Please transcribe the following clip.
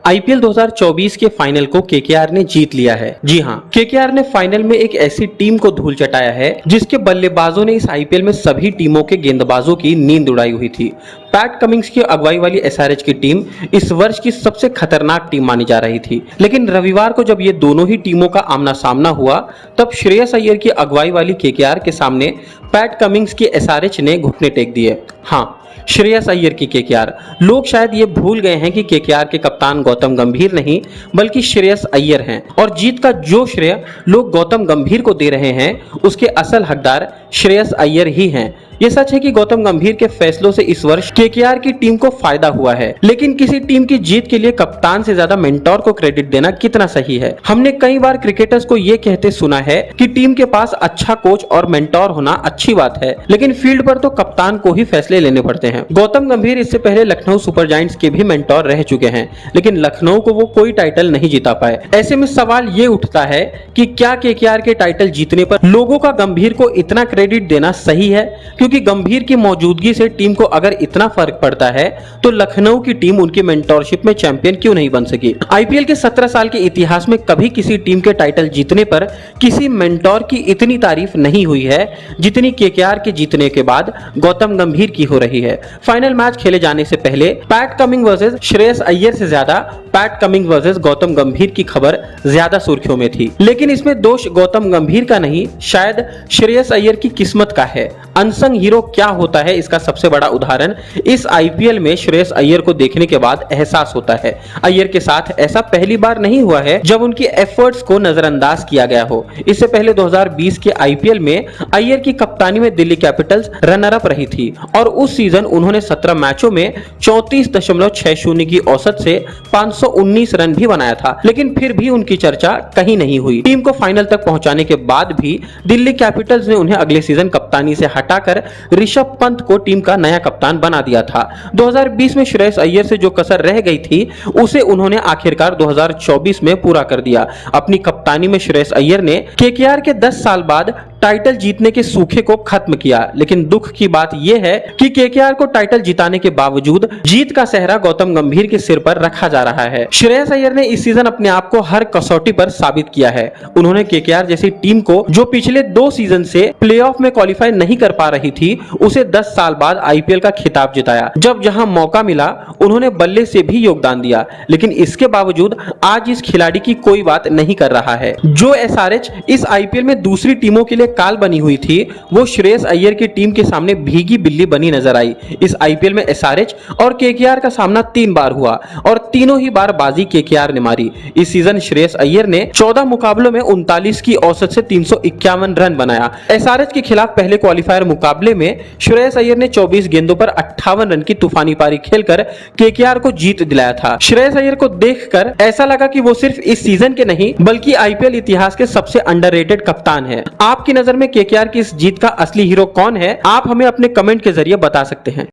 IPL 2024 के final को KKR ने जीत लिया है। जी हां, केकेआर ने फाइनल में एक ऐसी टीम को धूल चटाया है जिसके बल्लेबाजों ने इस आईपीएल में सभी टीमों के गेंदबाजों की नींद उड़ाई हुई थी। पैट कमिंग्स की अगुवाई वाली एसआरएच की टीम इस वर्ष की सबसे खतरनाक टीम मानी जा रही थी, लेकिन रविवार को जब ये दोनों ही टीमों का आमना सामना हुआ तब श्रेयस अय्यर की अगुवाई वाली केकेआर के सामने पैट कमिंग्स की एसआरएच ने घुटने टेक दिए। हाँ, श्रेयस अय्यर की केकेआर। लोग शायद ये भूल गए हैं कि केकेआर के कप्तान गौतम गंभीर नहीं बल्कि श्रेयस अय्यर हैं और जीत का जो श्रेय लोग गौतम गंभीर को दे रहे हैं उसके असल हकदार श्रेयस अय्यर ही हैं। ये सच है कि गौतम गंभीर के फैसलों से इस वर्ष केकेआर की टीम को फायदा हुआ है, लेकिन किसी टीम की जीत के लिए कप्तान से ज्यादा मेंटोर को क्रेडिट देना कितना सही है। हमने कई बार क्रिकेटर्स को ये कहते सुना है कि टीम के पास अच्छा कोच और मेंटोर होना अच्छी बात है, लेकिन फील्ड पर तो कप्तान को ही फैसले लेने पड़ते हैं। गौतम गंभीर इससे पहले लखनऊ सुपर जायंट्स के भी मेंटोर रह चुके हैं, लेकिन लखनऊ को वो कोई टाइटल नहीं जीता पाए। ऐसे में सवाल ये उठता है कि क्या केकेआर के टाइटल जीतने पर लोगों का गंभीर को इतना क्रेडिट देना सही है? क्योंकि गंभीर की मौजूदगी से टीम को अगर इतना फर्क पड़ता है तो लखनऊ की टीम उनकी मेंटोरशिप में चैंपियन क्यों नहीं बन सकी? आईपीएल के 17 साल के इतिहास में कभी किसी टीम के टाइटल जीतने पर किसी मेंटोर की इतनी तारीफ नहीं हुई है जितनी केकेआर के जीतने के बाद गौतम गंभीर की हो रही है। फाइनल मैच खेले जाने से पहले PAT coming versus Shreyas Iyer से ज्यादा पैट कमिंग वर्सेस गौतम गंभीर की खबर ज्यादा सुर्खियों में थी, लेकिन इसमें दोष गौतम गंभीर का नहीं, शायद श्रेयस अय्यर की किस्मत का है। अनसंग हीरो क्या होता है इसका सबसे बड़ा उदाहरण इस आईपीएल में श्रेयस अय्यर को देखने के बाद एहसास होता है। अय्यर के साथ ऐसा पहली बार नहीं हुआ है जब उनकी एफर्ट्स को नजरअंदाज किया गया हो। इससे पहले 2020 के आईपीएल में अय्यर की कप्तानी में दिल्ली कैपिटल्स रनर अप रही थी और उस सीजन उन्होंने 17 मैचों में 34.60 की औसत से 519 रन भी बनाया था, लेकिन फिर भी उनकी चर्चा कहीं नहीं हुई। टीम को फाइनल तक पहुंचाने के बाद भी दिल्ली कैपिटल्स ने उन्हें अगले सीजन कप्तानी से हटाकर ऋषभ पंत को टीम का नया कप्तान बना दिया था। 2020 में श्रेयस अय्यर से जो कसर रह गई थी उसे उन्होंने आखिरकार 2024 में पूरा कर दिया। अपनी कप्तानी में श्रेयस अय्यर ने केकेआर के 10 साल बाद टाइटल जीतने के सूखे को खत्म किया, लेकिन दुख की बात यह है कि केकेआर को टाइटल जिताने के बावजूद जीत का सेहरा गौतम गंभीर के सिर पर रखा जा रहा है। श्रेयस अय्यर ने इस सीजन अपने आप को हर कसौटी पर साबित किया है। उन्होंने केकेआर जैसी टीम को जो पिछले 2 सीजन से प्लेऑफ में क्वालिफाई नहीं कर पा रही थी उसे 10 साल बाद आईपीएल का खिताब जिताया। जब जहां मौका मिला उन्होंने बल्ले से भी योगदान दिया, लेकिन इसके बावजूद आज इस खिलाड़ी की कोई बात नहीं कर रहा है। जो एसआरएच इस आईपीएल में दूसरी टीमों के लिए काल बनी हुई थी वो श्रेयस अय्यर की टीम के सामने भीगी बिल्ली बनी नजर आई। इस आईपीएल में एसआरएच और केकेआर का सामना 3 बार हुआ और तीनों ही बार बाजी केकेआर ने मारी। इस सीजन श्रेयस अय्यर ने 14 मुकाबलों में 39 की औसत से 351 रन बनाया। एसआरएच के खिलाफ पहले क्वालिफायर मुकाबले में श्रेयस अय्यर ने 24 गेंदों पर 58 रन की तूफानी पारी खेलकर केकेआर को जीत दिलाया था। श्रेयस अय्यर को देखकर ऐसा लगा कि वो सिर्फ इस सीजन के नहीं बल्कि आईपीएल इतिहास के सबसे अंडररेटेड कप्तान है। आपकी नजर में केकेआर की इस जीत का असली हीरो कौन है? आप हमें अपने कमेंट के जरिए बता सकते हैं।